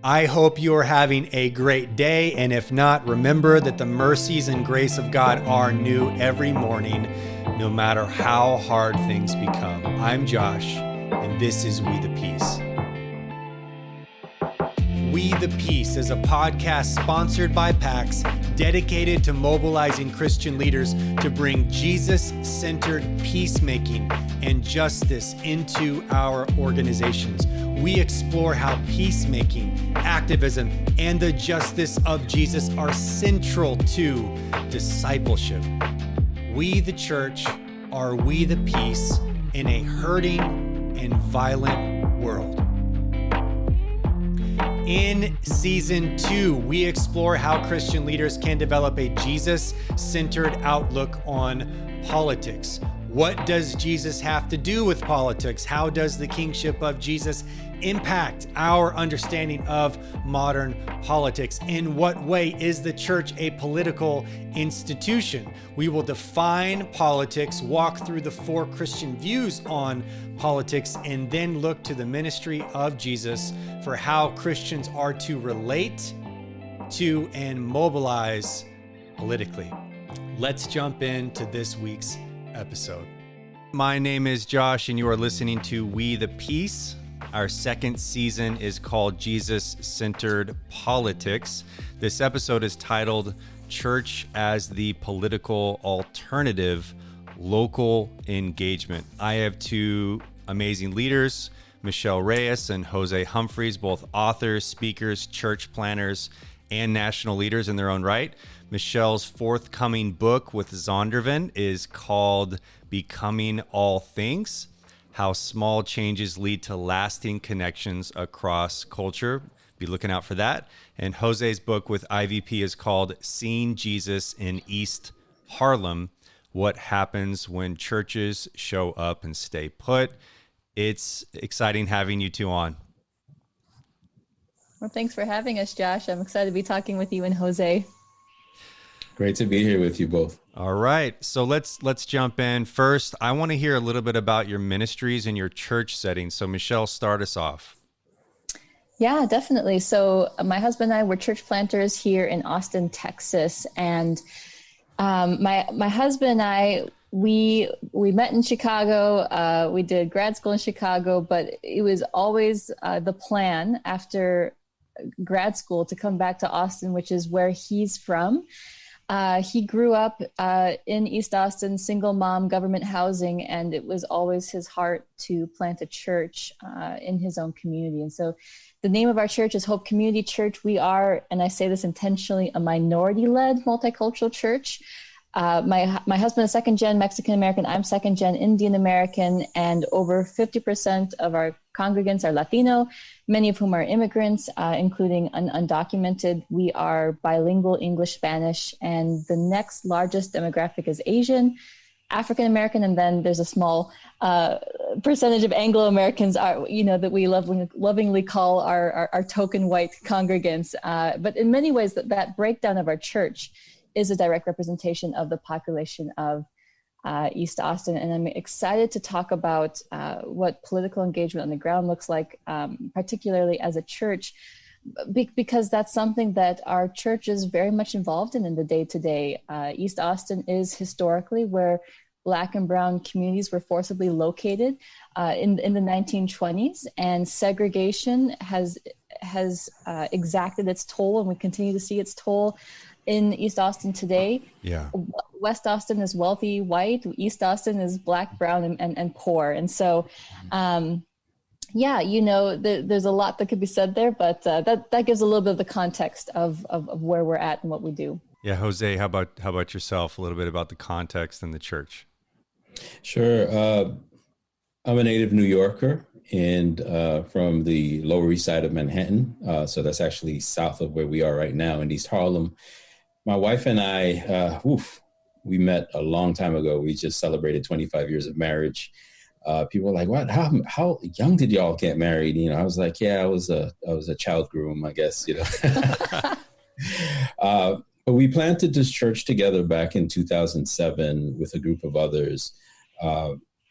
I hope you are having a great day, and if not, remember that the mercies and grace of God are new every morning, no matter how hard things become. I'm Josh, and this is We the Peace. We the Peace is a podcast sponsored by PAX, dedicated to mobilizing Christian leaders to bring Jesus-centered peacemaking and justice into our organizations. We explore how peacemaking, activism, and the justice of Jesus are central to discipleship. We, the church, are we the peace in a hurting and violent world. In season 2, we explore how Christian leaders can develop a Jesus-centered outlook on politics. What does Jesus have to do with politics? How does the kingship of Jesus impact our understanding of modern politics? In what way is the church a political institution? We will define politics, walk through the 4 Christian views on politics, and then look to the ministry of Jesus for how Christians are to relate to and mobilize politically. Let's jump into this week's episode. My name is Josh, and you are listening to We the Peace. Our second season is called Jesus-Centered Politics. This episode is titled Church as the Political Alternative, Local Engagement. I have 2 amazing leaders, Michelle Reyes and Jose Humphreys, both authors, speakers, church planners, and national leaders in their own right. Michelle's forthcoming book with Zondervan is called Becoming All Things: How Small Changes Lead to Lasting Connections Across Culture. Be looking out for that. And Jose's book with IVP is called Seeing Jesus in East Harlem: What Happens When Churches Show Up and Stay Put. It's exciting having you 2 on. Well, thanks for having us, Josh. I'm excited to be talking with you and Jose. Great to be here with you both. All right. So let's jump in. First, I want to hear a little bit about your ministries and your church setting. So Michelle, start us off. Yeah, definitely. So my husband and I were church planters here in Austin, Texas. And my husband and I, we met in Chicago. We did grad school in Chicago, but it was always the plan after grad school to come back to Austin, which is where he's from. He grew up in East Austin, single mom, government housing, and it was always his heart to plant a church in his own community. And so the name of our church is Hope Community Church. We are, and I say this intentionally, a minority-led multicultural church. My husband is second-gen Mexican-American. I'm second-gen Indian-American, and over 50% of our congregants are Latino, many of whom are immigrants, including undocumented. We are bilingual English-Spanish, and the next largest demographic is Asian, African-American, and then there's a small percentage of Anglo-Americans that we lovingly call our token white congregants. But in many ways, that breakdown of our church is a direct representation of the population of East Austin. And I'm excited to talk about what political engagement on the ground looks like, particularly as a church, because that's something that our church is very much involved in the day-to-day. East Austin is historically where Black and Brown communities were forcibly located in the 1920s, and segregation has exacted its toll, and we continue to see its toll in East Austin today. Yeah. West Austin is wealthy, white. East Austin is Black, brown, and poor. And so, there's a lot that could be said there, but that gives a little bit of the context of where we're at and what we do. Yeah, Jose, how about yourself? A little bit about the context and the church. Sure. I'm a native New Yorker and from the Lower East Side of Manhattan. So that's actually south of where we are right now in East Harlem. My wife and I, we met a long time ago. We just celebrated 25 years of marriage. People were like, "What? How young did y'all get married?" I was like, "Yeah, I was a child groom, I guess." But we planted this church together back in 2007 with a group of others.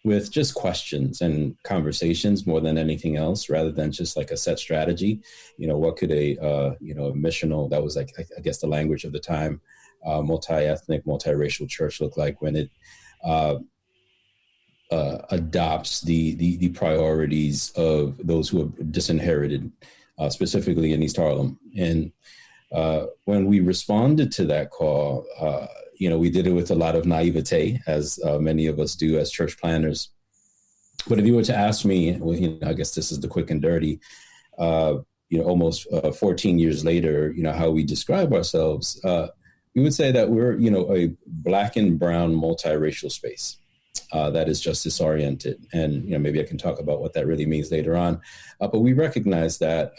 with just questions and conversations more than anything else, rather than just like a set strategy. What could a missional, that was like, I guess the language of the time, multi-ethnic, multiracial church look like when it adopts the priorities of those who are disinherited, specifically in East Harlem. And when we responded to that call, we did it with a lot of naivete, as many of us do as church planners. But if you were to ask me, I guess this is the quick and dirty, almost 14 years later, how we describe ourselves, we would say that we're, a Black and brown multiracial space that is justice oriented. And, maybe I can talk about what that really means later on. But we recognize that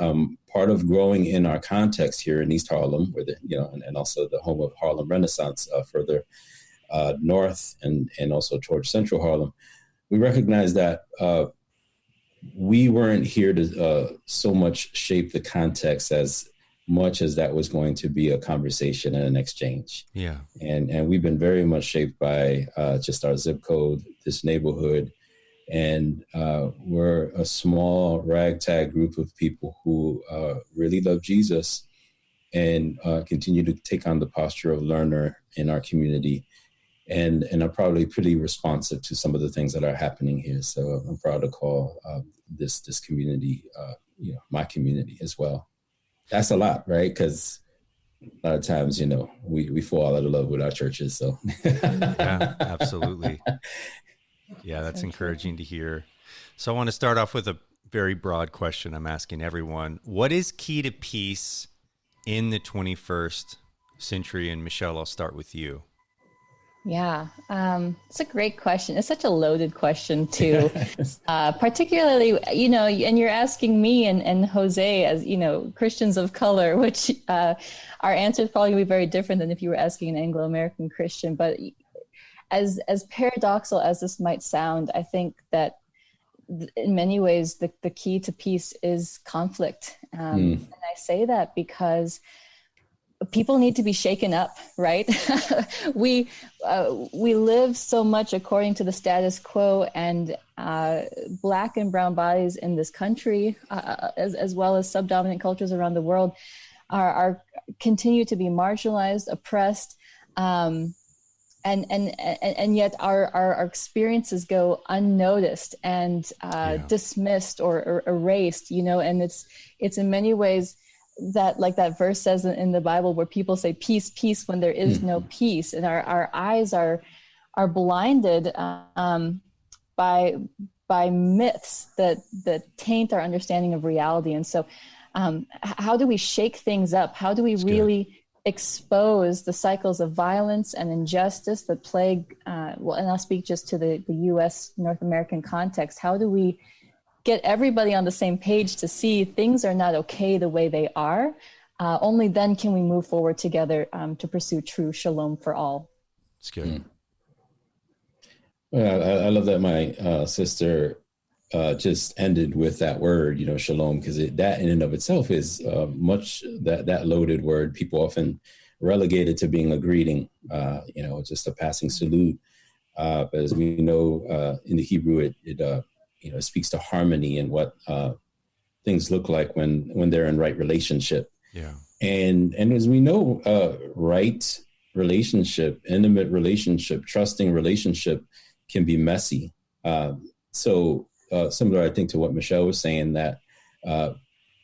part of growing in our context here in East Harlem, where and also the home of Harlem Renaissance further north and also towards Central Harlem, we recognize that we weren't here to so much shape the context as much as that was going to be a conversation and an exchange. Yeah. And we've been very much shaped by just our zip code, this neighborhood. And we're a small ragtag group of people who really love Jesus and continue to take on the posture of learner in our community. And are probably pretty responsive to some of the things that are happening here. So I'm proud to call this community, my community as well. That's a lot, right? Because a lot of times, we fall out of love with our churches. So yeah, absolutely. Yeah, that's encouraging to hear. So I want to start off with a very broad question I'm asking everyone. What is key to peace in the 21st century? And Michelle, I'll start with you. Yeah, it's a great question. It's such a loaded question too, particularly, and you're asking me and Jose as, Christians of color, which our answer is probably going to be very different than if you were asking an Anglo-American Christian. But as paradoxical as this might sound, I think that in many ways, the key to peace is conflict. And I say that because people need to be shaken up, right? We live so much according to the status quo, and Black and brown bodies in this country, as well as subdominant cultures around the world, are continue to be marginalized, oppressed, and yet our experiences go unnoticed and dismissed or erased, and it's in many ways that, like that verse says in the Bible, where people say peace, peace, when there is no peace, and our eyes are blinded by myths that taint our understanding of reality. And so, how do we shake things up? How do we really expose the cycles of violence and injustice that plague? And I'll speak just to the U.S. North American context. How do we get everybody on the same page to see things are not okay the way they are? Only then can we move forward together to pursue true shalom for all. It's good. Well, I love that my sister just ended with that word, shalom, because that in and of itself is much that loaded word. People often relegate it to being a greeting, just a passing salute. But as we know, in the Hebrew, it speaks to harmony and what things look like when they're in right relationship. Yeah. And as we know, right relationship, intimate relationship, trusting relationship can be messy. So similar, I think, to what Michelle was saying, that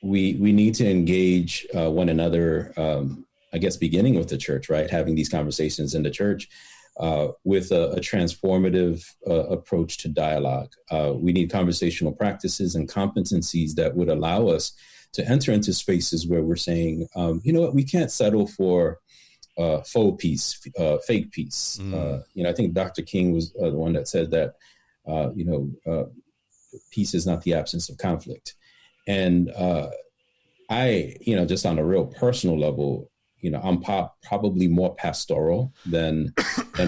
we need to engage one another, I guess, beginning with the church, right? Having these conversations in the church with a transformative approach to dialogue. We need conversational practices and competencies that would allow us to enter into spaces where we're saying, we can't settle for faux peace, fake peace. I think Dr. King was the one that said that, peace is not the absence of conflict. And I, just on a real personal level, I'm probably more pastoral than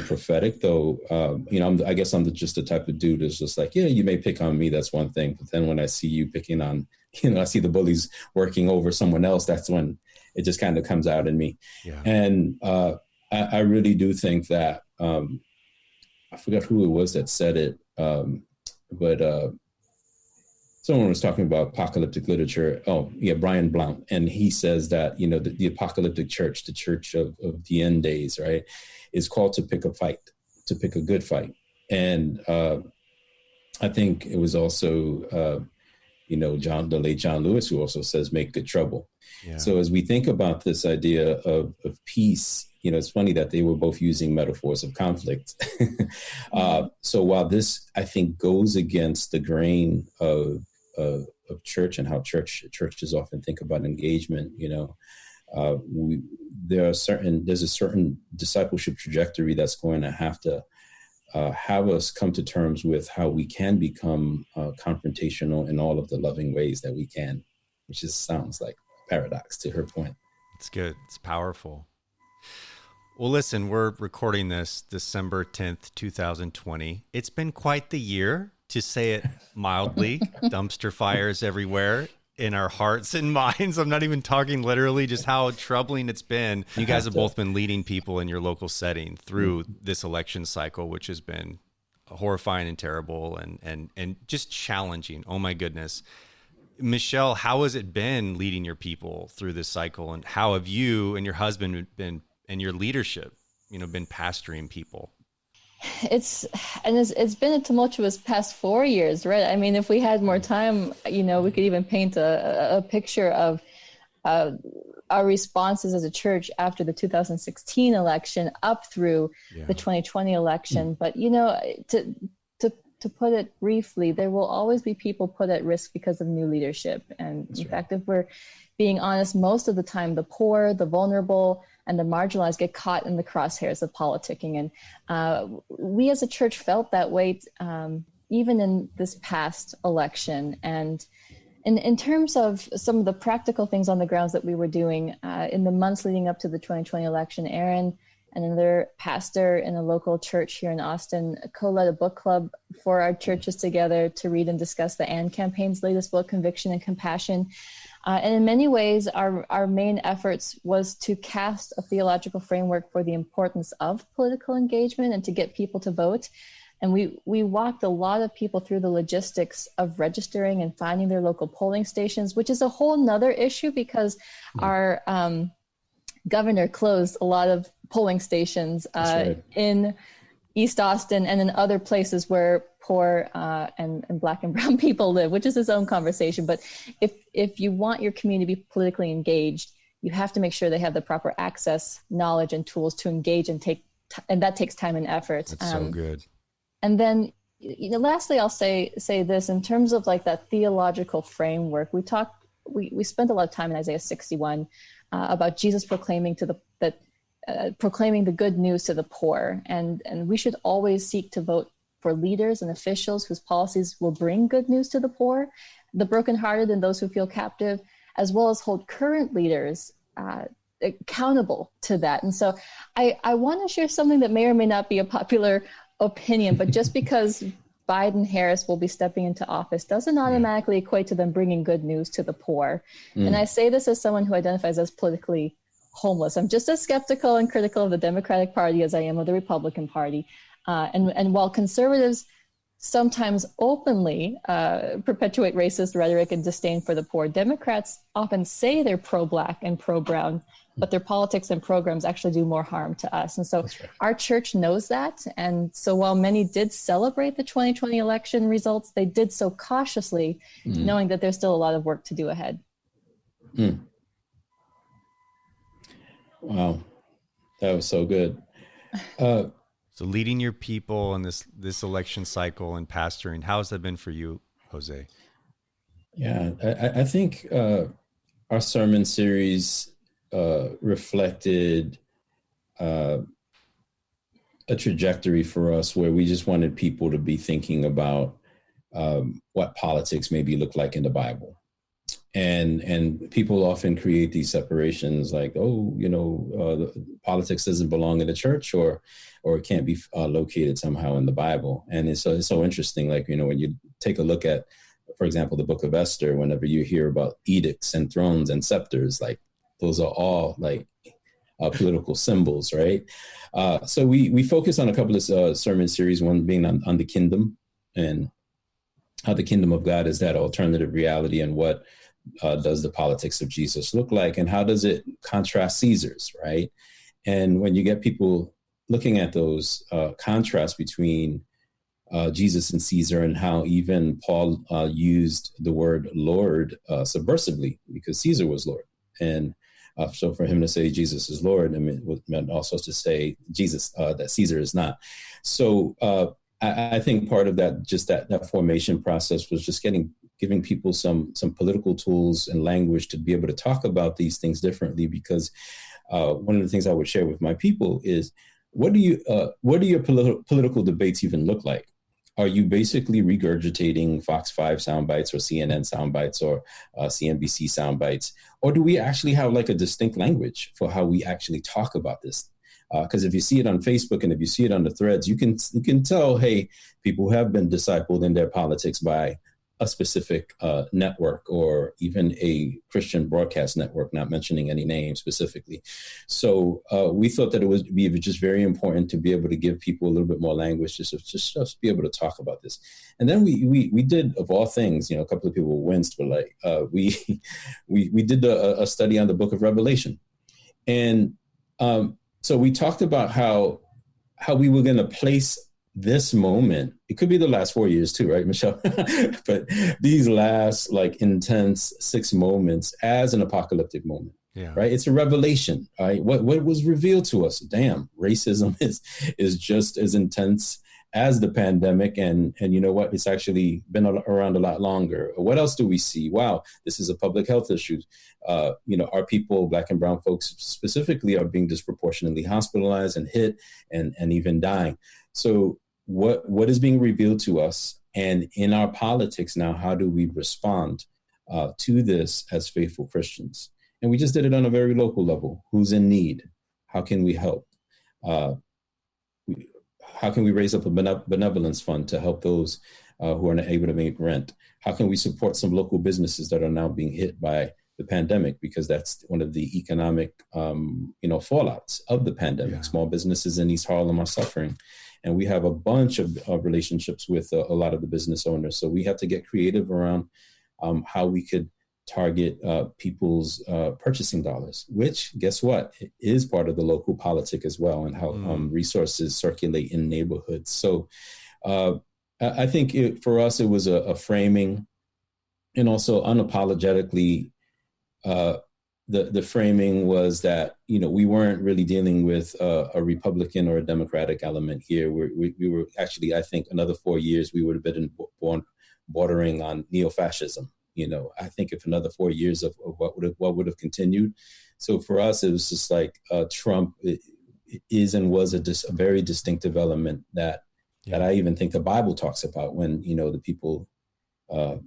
prophetic, though. I guess I'm just the type of dude that's just like, you may pick on me, that's one thing. But then when I see you picking on, I see the bullies working over someone else, that's when it just kind of comes out in me. Yeah. And I really do think that, I forgot who it was that said it, but someone was talking about apocalyptic literature. Oh, yeah, Brian Blount. And he says that, the apocalyptic church, the church of the end days, right, is called to pick a fight, to pick a good fight. And I think it was also, the late John Lewis, who also says, make good trouble. Yeah. So as we think about this idea of peace, it's funny that they were both using metaphors of conflict. So while this, I think, goes against the grain of church and how churches often think about engagement, there's a certain discipleship trajectory that's going to have us come to terms with how we can become confrontational in all of the loving ways that we can, which just sounds like a paradox to her point. It's good. It's powerful. Well, listen, we're recording this December 10th, 2020. It's been quite the year, to say it mildly. Dumpster fires everywhere in our hearts and minds. I'm not even talking literally, just how troubling it's been. You guys have both been leading people in your local setting through this election cycle, which has been horrifying and terrible and just challenging. Oh my goodness. Michelle, how has it been leading your people through this cycle? And how have you and your husband been, and your leadership, been pastoring people? It's been a tumultuous past 4 years, right? I mean, if we had more time, we could even paint a picture of our responses as a church after the 2016 election up through the 2020 election. But, to put it briefly, there will always be people put at risk because of new leadership. And in fact, if we're being honest, most of the time, the poor, the vulnerable, and the marginalized get caught in the crosshairs of politicking. And we as a church felt that way even in this past election. And in terms of some of the practical things on the grounds that we were doing in the months leading up to the 2020 election, Aaron and another pastor in a local church here in Austin co-led a book club for our churches together to read and discuss the AND campaign's latest book, Conviction and Compassion. And in many ways, our main efforts was to cast a theological framework for the importance of political engagement and to get people to vote. And we walked a lot of people through the logistics of registering and finding their local polling stations, which is a whole nother issue because our governor closed a lot of polling stations in East Austin and in other places where poor and Black and brown people live, which is its own conversation. But if you want your community to be politically engaged, you have to make sure they have the proper access, knowledge, and tools to engage and and that takes time and effort. That's so good. And then, lastly, I'll say this in terms of like that theological framework. We spent a lot of time in Isaiah 61 about Jesus proclaiming proclaiming the good news to the poor, and we should always seek to vote for leaders and officials whose policies will bring good news to the poor, the brokenhearted, and those who feel captive, as well as hold current leaders accountable to that. And so I want to share something that may or may not be a popular opinion, but just because Biden Harris will be stepping into office doesn't automatically equate to them bringing good news to the poor. And I say this as someone who identifies as politically homeless. I'm just as skeptical and critical of the Democratic Party as I am of the Republican Party. And while conservatives sometimes openly perpetuate racist rhetoric and disdain for the poor, Democrats often say they're pro-Black and pro-brown, but their politics and programs actually do more harm to us. And so our church knows that. And so while many did celebrate the 2020 election results, they did so cautiously, knowing that there's still a lot of work to do ahead. Wow, that was so good. So leading your people in this election cycle and pastoring, how has that been for you, Jose? Yeah, I think our sermon series reflected a trajectory for us where we just wanted people to be thinking about what politics maybe look like in the Bible. And people often create these separations like, politics doesn't belong in the church or it can't be located somehow in the Bible. And it's so interesting, like, when you take a look at, for example, the book of Esther, whenever you hear about edicts and thrones and scepters, like those are all like political symbols, right? So we focus on a couple of sermon series, one being on the kingdom and the kingdom of God is that alternative reality, and what does the politics of Jesus look like, and how does it contrast Caesar's, right? And when you get people looking at those contrasts between Jesus and Caesar, and how even Paul used the word Lord subversively, because Caesar was Lord. And so for him to say Jesus is Lord, I mean, it meant also to say Jesus, that Caesar is not. So I think part of that, just that formation process, was just giving people some political tools and language to be able to talk about these things differently. Because one of the things I would share with my people is, what do your political debates even look like? Are you basically regurgitating Fox 5 sound bites, or CNN sound bites, or CNBC sound bites? Or do we actually have like a distinct language for how we actually talk about this? Because if you see it on Facebook and if you see it on the threads, you can tell, hey, people have been discipled in their politics by a specific network, or even a Christian broadcast network, not mentioning any names specifically. So we thought that it would be just very important to be able to give people a little bit more language, just be able to talk about this. And then we did, of all things, a couple of people winced, but like we did a study on the book of Revelation. And so we talked about how we were going to place this moment. It could be the last 4 years too, right, Michelle? But these last like intense 6 moments as an apocalyptic moment, right? It's a revelation, right? What was revealed to us? Damn, racism is just as intense as the pandemic, and you know what? It's actually been around a lot longer. What else do we see? Wow, this is a public health issue. Our people, Black and brown folks specifically, are being disproportionately hospitalized and hit, and even dying. So what is being revealed to us, and in our politics now, how do we respond to this as faithful Christians? And we just did it on a very local level. Who's in need? How can we help? How can we raise up a benevolence fund to help those who are not able to make rent? How can we support some local businesses that are now being hit by the pandemic? Because that's one of the economic, fallouts of the pandemic. Yeah. Small businesses in East Harlem are suffering. And we have a bunch of relationships with a lot of the business owners. So we have to get creative around how we could target people's purchasing dollars, which, guess what, it is part of the local politic as well, and how resources circulate in neighborhoods. So I think for us, it was a framing, and also unapologetically, the framing was that, we weren't really dealing with a Republican or a Democratic element here. We were actually, I think, another 4 years, we would have been bordering on neo-fascism. I think if another 4 years of what would have continued. So for us, it was just like Trump is and was a very distinctive element that I even think the Bible talks about, when, the people who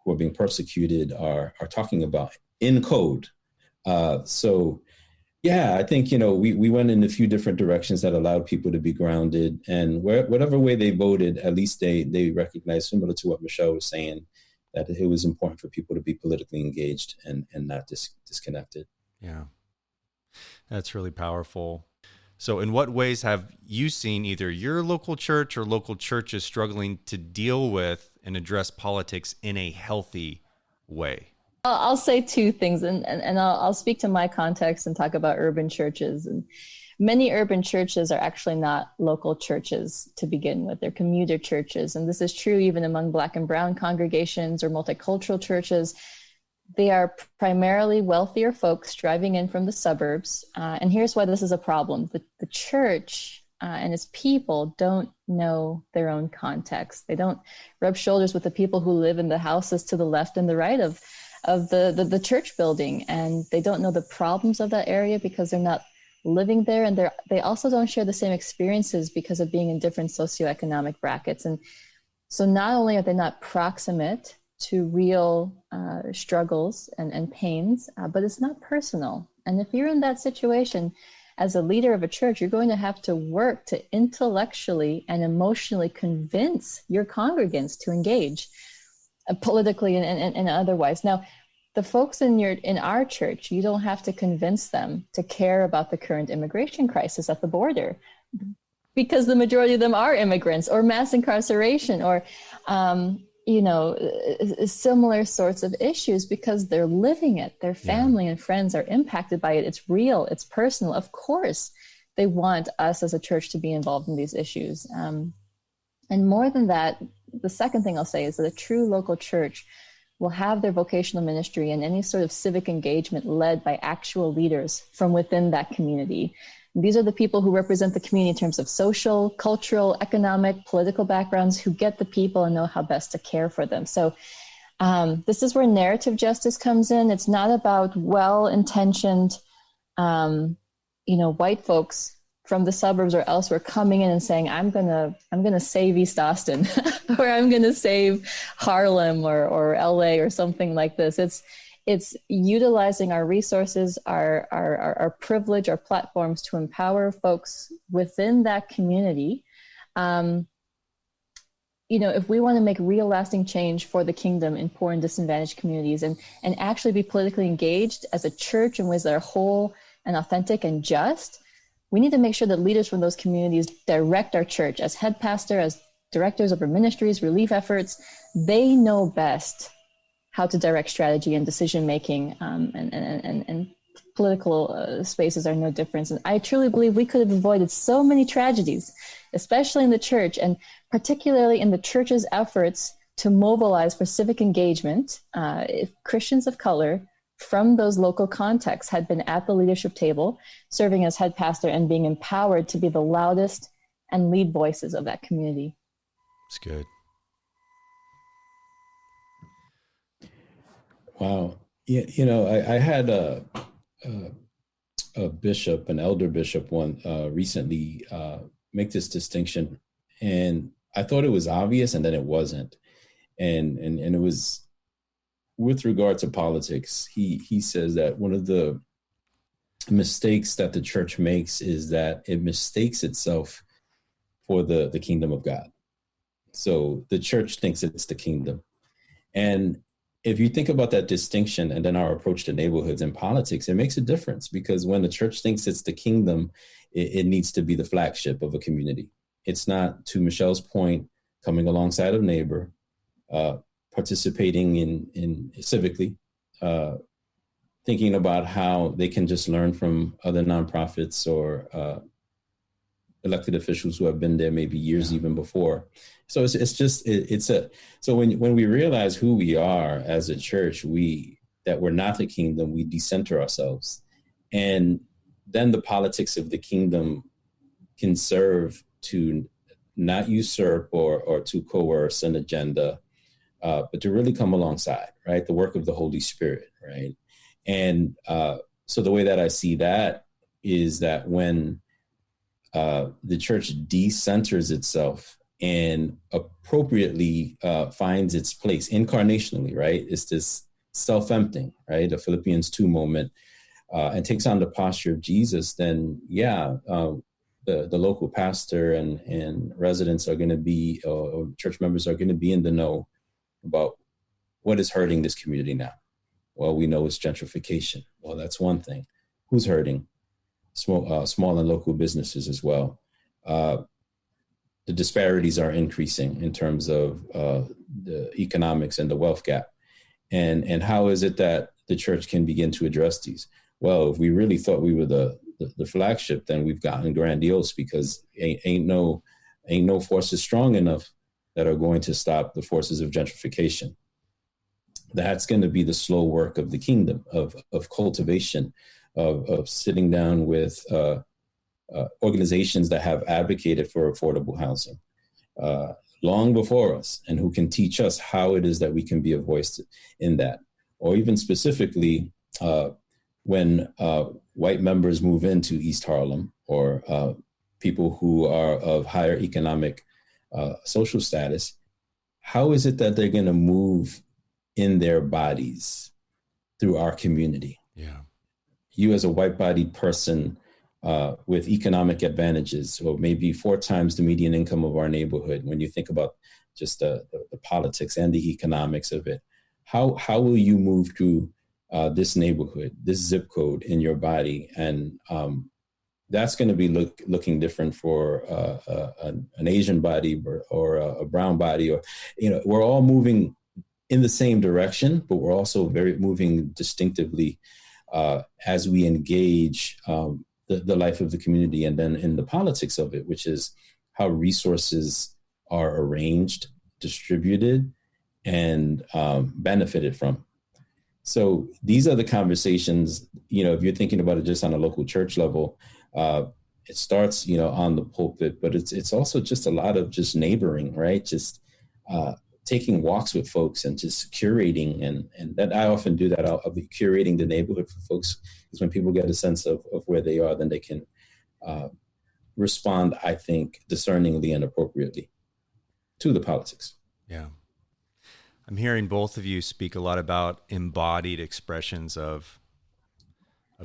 are being persecuted are talking about in code. So, I think, we went in a few different directions that allowed people to be grounded, and whatever way they voted, at least they recognized, similar to what Michelle was saying, that it was important for people to be politically engaged and not disconnected. Yeah, that's really powerful. So in what ways have you seen either your local church or local churches struggling to deal with and address politics in a healthy way? I'll say 2 things, and I'll speak to my context and talk about urban churches. And many urban churches are actually not local churches to begin with. They're commuter churches. And this is true even among Black and brown congregations or multicultural churches. They are primarily wealthier folks driving in from the suburbs. And here's why this is a problem. The church and its people don't know their own context. They don't rub shoulders with the people who live in the houses to the left and the right of the church building. And they don't know the problems of that area because they're not living there. And they also don't share the same experiences because of being in different socioeconomic brackets. And so not only are they not proximate to real struggles and pains, but it's not personal. And if you're in that situation as a leader of a church, you're going to have to work to intellectually and emotionally convince your congregants to engage politically and otherwise. Now, the folks in our church, you don't have to convince them to care about the current immigration crisis at the border, because the majority of them are immigrants, or mass incarceration, or similar sorts of issues because they're living it. Their family and friends are impacted by it. It's real. It's personal. Of course, they want us as a church to be involved in these issues. And more than that, the second thing I'll say is that a true local church will have their vocational ministry and any sort of civic engagement led by actual leaders from within that community. These are the people who represent the community in terms of social, cultural, economic, political backgrounds, who get the people and know how best to care for them. So this is where narrative justice comes in. It's not about well-intentioned, white folks from the suburbs or elsewhere coming in and saying, I'm gonna save East Austin or I'm gonna save Harlem or LA or something like this. It's utilizing our resources, our privilege, our platforms to empower folks within that community. If we want to make real lasting change for the kingdom in poor and disadvantaged communities and actually be politically engaged as a church in ways that are whole and authentic and just, we need to make sure that leaders from those communities direct our church as head pastor, as directors of our ministries, relief efforts. They know best how to direct strategy and decision-making, and political spaces are no different. And I truly believe we could have avoided so many tragedies, especially in the church, and particularly in the church's efforts to mobilize for civic engagement. If Christians of color from those local contexts had been at the leadership table, serving as head pastor and being empowered to be the loudest and lead voices of that community. It's good. Wow. Yeah, I had a bishop, an elder bishop, recently make this distinction, and I thought it was obvious, and then it wasn't, and it was with regard to politics. He says that one of the mistakes that the church makes is that it mistakes itself for the kingdom of God. So the church thinks it's the kingdom, and if you think about that distinction and then our approach to neighborhoods and politics, it makes a difference, because when the church thinks it's the kingdom, it needs to be the flagship of a community. It's not, to Michelle's point, coming alongside of neighbor, participating in civically, thinking about how they can just learn from other nonprofits or elected officials who have been there maybe years even before. So so when we realize who we are as a church, that we're not the kingdom, we decenter ourselves. And then the politics of the kingdom can serve to not usurp or to coerce an agenda, but to really come alongside, right? The work of the Holy Spirit, right? And so the way that I see that is that when the church decenters itself and appropriately finds its place incarnationally, right? It's this self-emptying, right? The Philippians 2 moment, and takes on the posture of Jesus, then the local pastor and residents are going to be, or church members are going to be in the know about what is hurting this community now. Well, we know it's gentrification. Well, that's one thing. Who's hurting? Small and local businesses as well. The disparities are increasing in terms of the economics and the wealth gap. And how is it that the church can begin to address these? Well, if we really thought we were the flagship, then we've gotten grandiose, because ain't no forces strong enough that are going to stop the forces of gentrification. That's going to be the slow work of the kingdom, of cultivation, of sitting down with organizations that have advocated for affordable housing long before us, and who can teach us how it is that we can be a voice in that. Or even specifically, when white members move into East Harlem, or people who are of higher economic social status, how is it that they're going to move in their bodies through our community? Yeah. You as a white-bodied person with economic advantages, or maybe 4 times the median income of our neighborhood, when you think about just the politics and the economics of it, how will you move through this neighborhood, this zip code in your body, and that's going to be looking different for an Asian body or a brown body, or, we're all moving in the same direction, but we're also moving distinctively as we engage the life of the community, and then in the politics of it, which is how resources are arranged, distributed, and benefited from. So these are the conversations, if you're thinking about it just on a local church level, it starts, on the pulpit, but it's also just a lot of just neighboring, right? Just taking walks with folks and just curating. And that I often do that. I'll be curating the neighborhood for folks, because when people get a sense of where they are, then they can respond, I think, discerningly and appropriately to the politics. Yeah. I'm hearing both of you speak a lot about embodied expressions of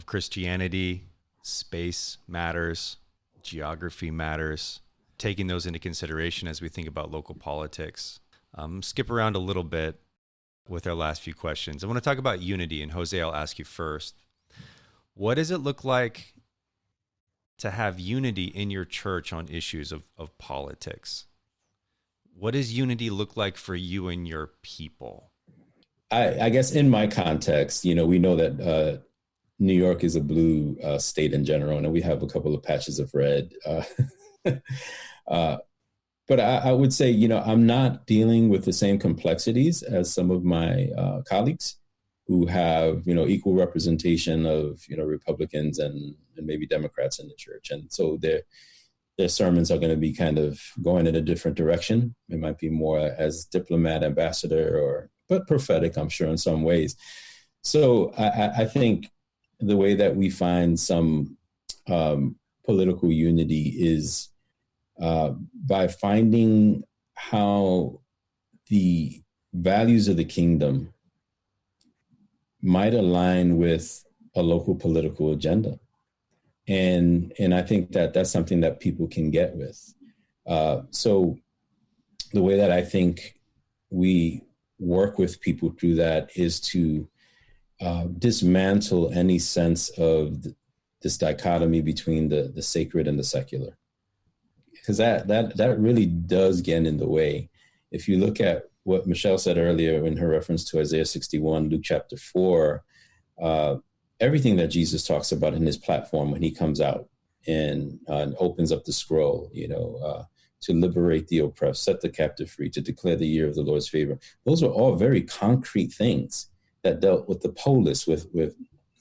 Christianity. Space matters, geography matters, taking those into consideration as we think about local politics. Skip around a little bit with our last few questions. I want to talk about unity, and Jose, I'll ask you first. What does it look like to have unity in your church on issues of politics? What does unity look like for you and your people? I guess in my context, we know that New York is a blue state in general, and we have a couple of patches of red. But I would say, I'm not dealing with the same complexities as some of my colleagues who have, equal representation of, Republicans and but Democrats in the church. And so their sermons are going to be kind of going in a different direction. It might be more as diplomat, ambassador, but prophetic, I'm sure, in some ways. So I think the way that we find some political unity is by finding how the values of the kingdom might align with a local political agenda. And I think that that's something that people can get with. So the way that I think we work with people through that is to dismantle any sense of this dichotomy between the sacred and the secular, because that really does get in the way. If you look at what Michelle said earlier in her reference to Isaiah 61, Luke chapter 4, everything that Jesus talks about in his platform when he comes out and opens up the scroll, to liberate the oppressed, set the captive free, to declare the year of the Lord's favor. Those are all very concrete things that dealt with the polis, with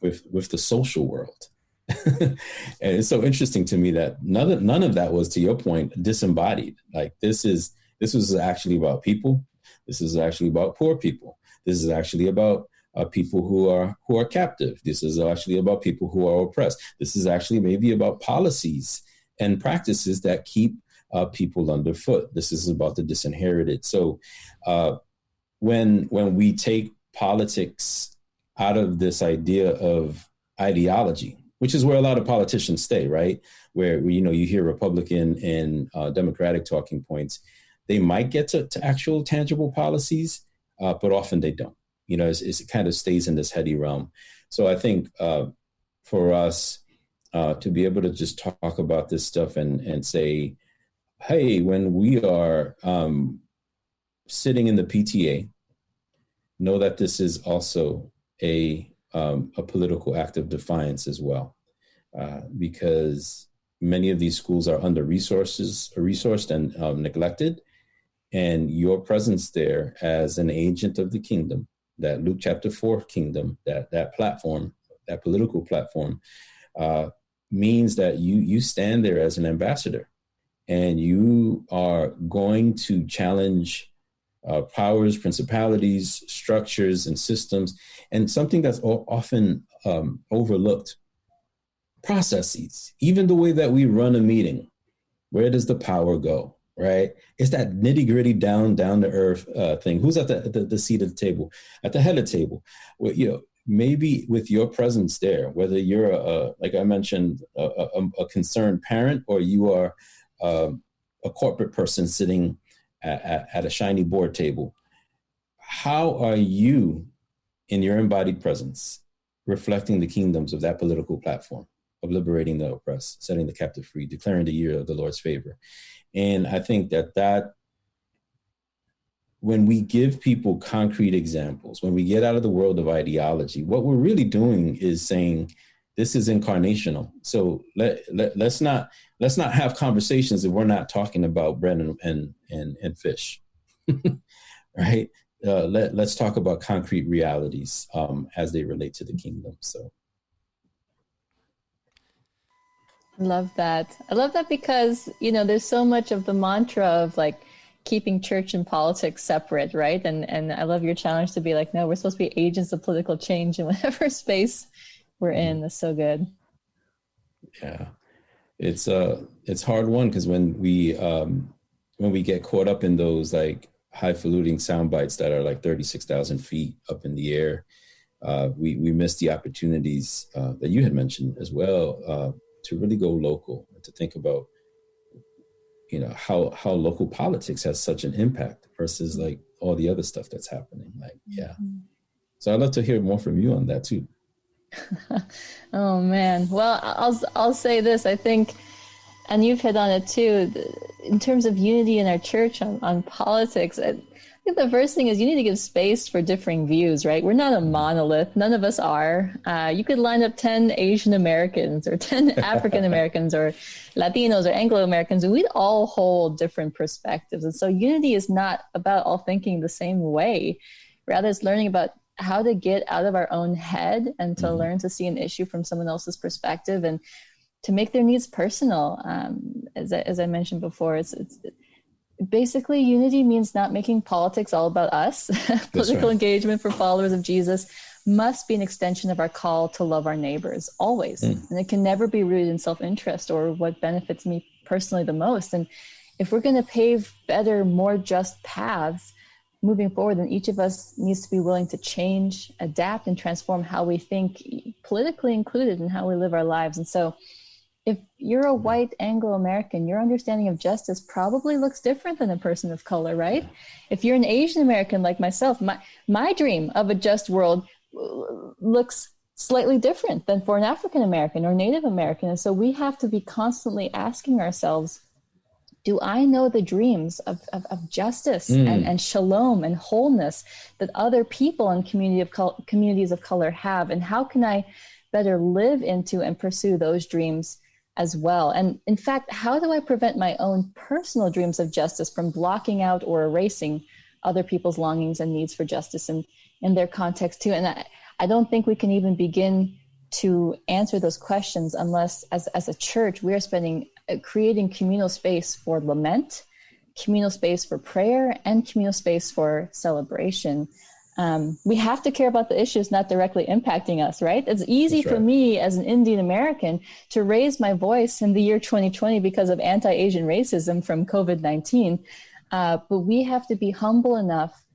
the social world. And it's so interesting to me that none of that was, to your point, disembodied. Like this was actually about people. This is actually about poor people. This is actually about people who are captive. This is actually about people who are oppressed. This is actually maybe about policies and practices that keep people underfoot. This is about the disinherited. So when we take politics out of this idea of ideology, which is where a lot of politicians stay, right? Where, you hear Republican and Democratic talking points, they might get to actual tangible policies, but often they don't. It kind of stays in this heady realm. So I think for us to be able to just talk about this stuff and say, hey, when we are sitting in the PTA, know that this is also a political act of defiance as well, because many of these schools are resourced and neglected, and your presence there as an agent of the kingdom, that Luke chapter 4 kingdom, that platform, that political platform, means that you stand there as an ambassador, and you are going to challenge powers, principalities, structures, and systems, and something that's often overlooked: processes. Even the way that we run a meeting, where does the power go? Right? It's that nitty gritty down to earth thing. Who's at the seat of the table, at the head of the table? Well, maybe with your presence there, whether you're like I mentioned, a concerned parent, or you are a corporate person sitting at a shiny board table, how are you in your embodied presence reflecting the kingdoms of that political platform? of liberating the oppressed, setting the captive free, declaring the year of the Lord's favor. And I think that when we give people concrete examples, when we get out of the world of ideology, what we're really doing is saying this is incarnational. So let's not have conversations if we're not talking about bread and fish, right? Let's talk about concrete realities as they relate to the kingdom. So. I love that. I love that because, there's so much of the mantra of like keeping church and politics separate, right? And I love your challenge to be like, no, we're supposed to be agents of political change in whatever space we're in. That's so good. Yeah, it's hard one because when we get caught up in those like highfalutin sound bites that are like 36,000 feet up in the air, we miss the opportunities that you had mentioned as well to really go local and to think about how local politics has such an impact versus like all the other stuff that's happening. Like, yeah. So I'd love to hear more from you on that too. Oh man. Well, I'll say this. I think, and you've hit on it too, in terms of unity in our church on politics, I think the first thing is you need to give space for differing views, right? We're not a monolith. None of us are. You could line up 10 Asian Americans or 10 African Americans or Latinos or Anglo Americans, and we'd all hold different perspectives. And so unity is not about all thinking the same way. Rather, it's learning about how to get out of our own head and to learn to see an issue from someone else's perspective and to make their needs personal. As I mentioned before, it's basically unity means not making politics all about us. Political engagement for followers of Jesus must be an extension of our call to love our neighbors always. And it can never be rooted in self-interest or what benefits me personally the most. And if we're going to pave better, more just paths moving forward, then each of us needs to be willing to change, adapt, and transform how we think, politically included, in how we live our lives. And so if you're a white Anglo-American, your understanding of justice probably looks different than a person of color, right? If you're an Asian American like myself, my dream of a just world looks slightly different than for an African American or Native American. And so we have to be constantly asking ourselves, do I know the dreams of justice and shalom and wholeness that other people in communities of color have? And how can I better live into and pursue those dreams as well? And in fact, how do I prevent my own personal dreams of justice from blocking out or erasing other people's longings and needs for justice in their context too? And I don't think we can even begin to answer those questions unless, as a church, we are creating communal space for lament, communal space for prayer, and communal space for celebration. We have to care about the issues not directly impacting us, right? It's easy for me as an Indian American to raise my voice in the year 2020 because of anti-Asian racism from COVID-19. But we have to be humble enough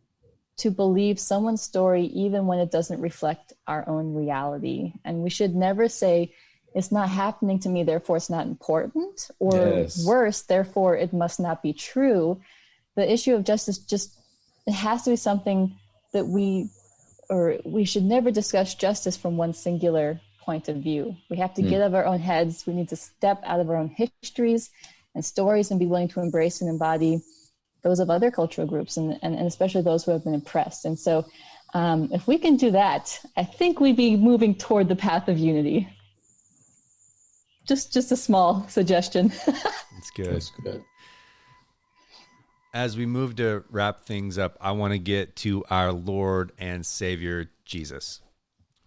to believe someone's story, even when it doesn't reflect our own reality. And we should never say, it's not happening to me, therefore it's not important, or worse, therefore it must not be true. The issue of justice it has to be something that we should never discuss justice from one singular point of view. We have to get out of our own heads. We need to step out of our own histories and stories and be willing to embrace and embody those of other cultural groups and especially those who have been oppressed. And so if we can do that, I think we'd be moving toward the path of unity. Just a small suggestion. That's good. That's good. As we move to wrap things up, I want to get to our Lord and Savior, Jesus.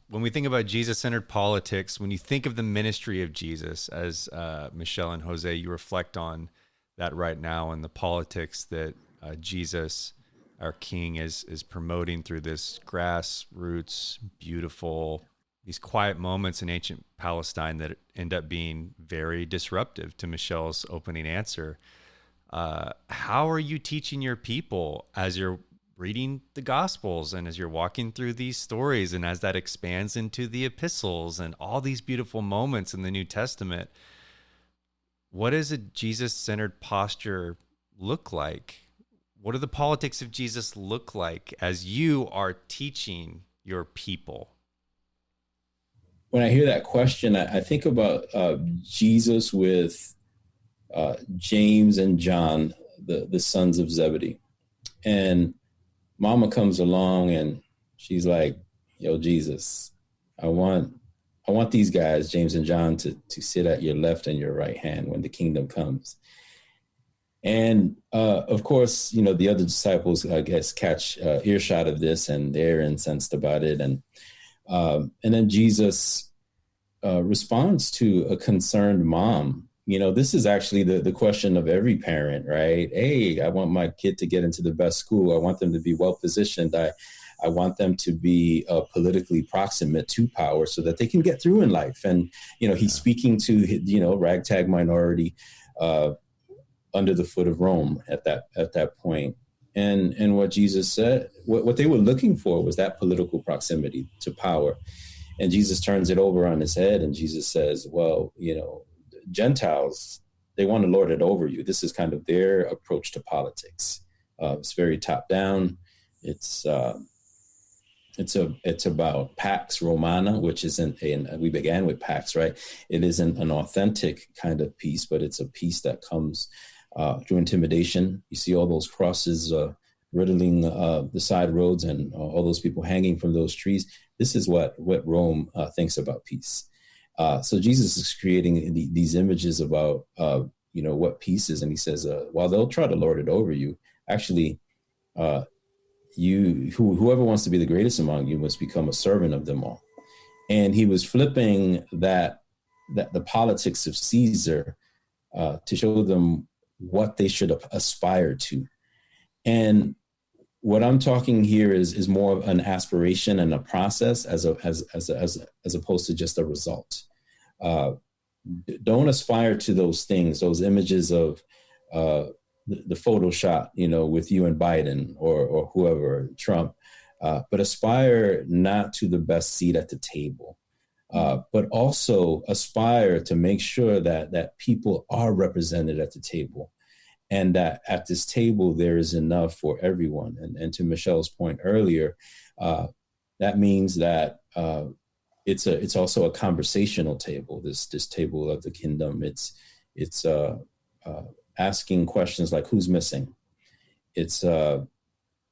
When we think about Jesus-centered politics, when you think of the ministry of Jesus, as Michelle and Jose, you reflect on that right now and the politics that Jesus, our King, is promoting through this grassroots, beautiful, these quiet moments in ancient Palestine that end up being very disruptive to Michelle's opening answer. How are you teaching your people as you're reading the Gospels and as you're walking through these stories and as that expands into the epistles and all these beautiful moments in the New Testament? What does a Jesus-centered posture look like? What do the politics of Jesus look like as you are teaching your people? when I hear that question, I think about Jesus with James and John, the sons of Zebedee. And Mama comes along and she's like, yo, Jesus, I want these guys, James and John, to sit at your left and your right hand when the kingdom comes. And of course, the other disciples, I guess, catch earshot of this, and they're incensed about it. And then Jesus responds to a concerned mom. This is actually the question of every parent, right? Hey, I want my kid to get into the best school. I want them to be well positioned. I want them to be politically proximate to power so that they can get through in life. And, he's speaking to, ragtag minority under the foot of Rome at that point. And what Jesus said, what they were looking for was that political proximity to power. And Jesus turns it over on his head, and Jesus says, well, Gentiles, they want to lord it over you. This is kind of their approach to politics. It's very top down. It's about Pax Romana, which isn't we began with Pax, right? It isn't an authentic kind of peace, but it's a peace that comes through intimidation. You see all those crosses riddling the side roads and all those people hanging from those trees. This is what Rome thinks about peace. So Jesus is creating these images about, what peace is. And he says, while they'll try to lord it over you, actually, whoever wants to be the greatest among you must become a servant of them all. And he was flipping that the politics of Caesar to show them what they should aspire to. And what I'm talking here is more of an aspiration and a process as opposed to just a result. Don't aspire to those things, those images of the photo shot, with you and Biden or whoever, Trump, but aspire not to the best seat at the table, but also aspire to make sure that people are represented at the table, and that at this table there is enough for everyone. And to Michelle's point earlier, that means that it's also a conversational table. This table of the kingdom. It's asking questions like who's missing. It's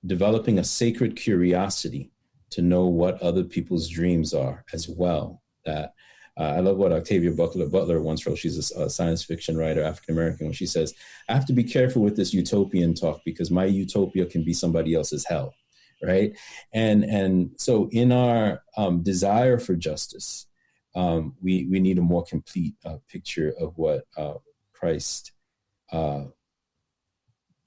developing a sacred curiosity to know what other people's dreams are as well. That I love what Octavia Butler once wrote. She's a science fiction writer, African-American, when she says, I have to be careful with this utopian talk because my utopia can be somebody else's hell, right? And so in our desire for justice, we need a more complete picture of what Christ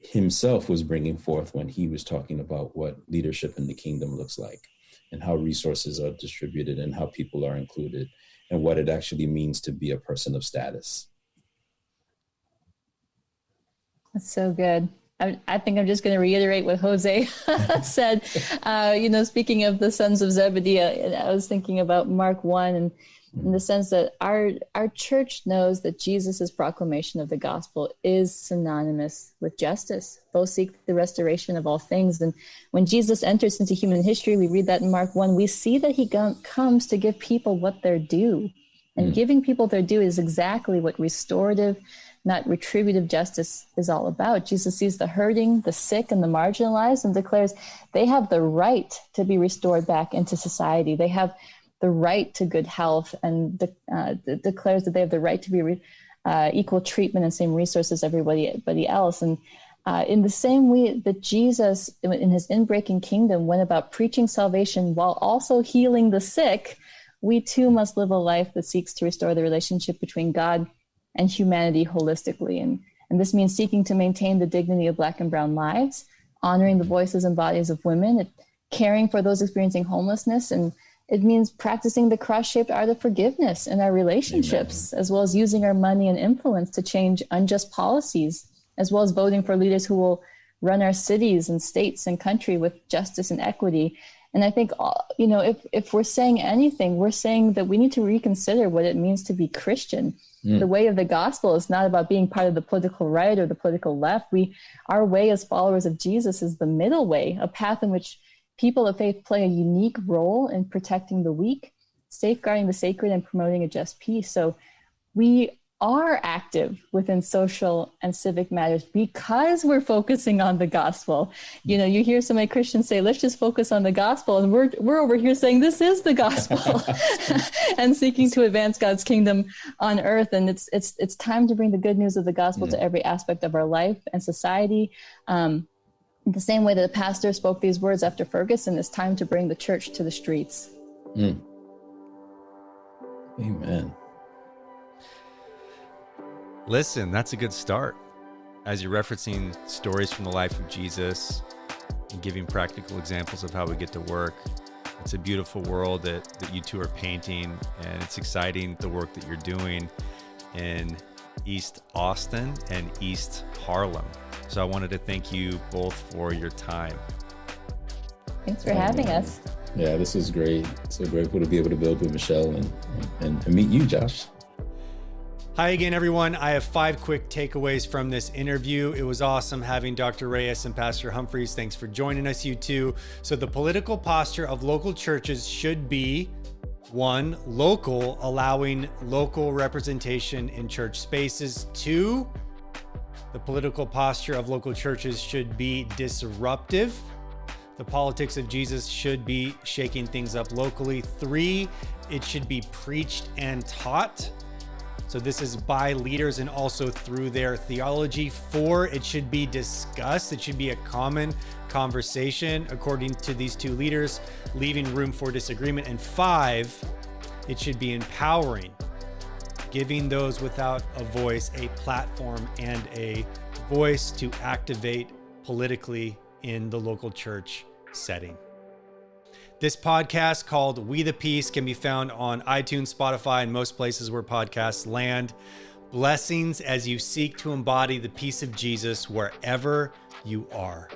himself was bringing forth when he was talking about what leadership in the kingdom looks like, and how resources are distributed and how people are included, and what it actually means to be a person of status. That's so good. I think I'm just going to reiterate what Jose said. Speaking of the sons of Zebedee, I was thinking about Mark 1, and in the sense that our church knows that Jesus' proclamation of the gospel is synonymous with justice. Both seek the restoration of all things. And when Jesus enters into human history, we read that in Mark 1, we see that he comes to give people what they're due. And giving people their due is exactly what restorative, not retributive justice is all about. Jesus sees the hurting, the sick, and the marginalized and declares they have the right to be restored back into society. They have the right to good health, and declares that they have the right to be equal treatment and same resources as everybody else. And in the same way that Jesus, in his inbreaking kingdom, went about preaching salvation while also healing the sick, we too must live a life that seeks to restore the relationship between God and humanity holistically. And this means seeking to maintain the dignity of Black and Brown lives, honoring the voices and bodies of women, caring for those experiencing homelessness, and it means practicing the cross-shaped art of forgiveness in our relationships, Amen. As well as using our money and influence to change unjust policies, as well as voting for leaders who will run our cities and states and country with justice and equity. And I think, if we're saying anything, we're saying that we need to reconsider what it means to be Christian. The way of the gospel is not about being part of the political right or the political left. Our way as followers of Jesus is the middle way, a path in which people of faith play a unique role in protecting the weak, safeguarding the sacred and promoting a just peace. So we are active within social and civic matters because we're focusing on the gospel. You know, you hear so many Christians say, let's just focus on the gospel. And we're over here saying this is the gospel and seeking to advance God's kingdom on earth. And it's time to bring the good news of the gospel to every aspect of our life and society. The same way that the pastor spoke these words after Ferguson, it's time to bring the church to the streets. Amen. Listen, that's a good start. As you're referencing stories from the life of Jesus and giving practical examples of how we get to work, it's a beautiful world that you two are painting, and it's exciting the work that you're doing in East Austin and East Harlem. So I wanted to thank you both for your time. Thanks for having us. Yeah, this is great. So grateful to be able to build with Michelle and meet you, Josh. Hi again, everyone. I have 5 quick takeaways from this interview. It was awesome having Dr. Reyes and Pastor Humphreys. Thanks for joining us, you two. So the political posture of local churches should be 1, local, allowing local representation in church spaces. 2, the political posture of local churches should be disruptive. The politics of Jesus should be shaking things up locally. 3, it should be preached and taught. So this is by leaders and also through their theology. 4, it should be discussed. It should be a common conversation according to these 2 leaders, leaving room for disagreement. And 5, it should be empowering, giving those without a voice a platform and a voice to activate politically in the local church setting. This podcast, called We the Peace, can be found on iTunes, Spotify, and most places where podcasts land. Blessings as you seek to embody the peace of Jesus wherever you are.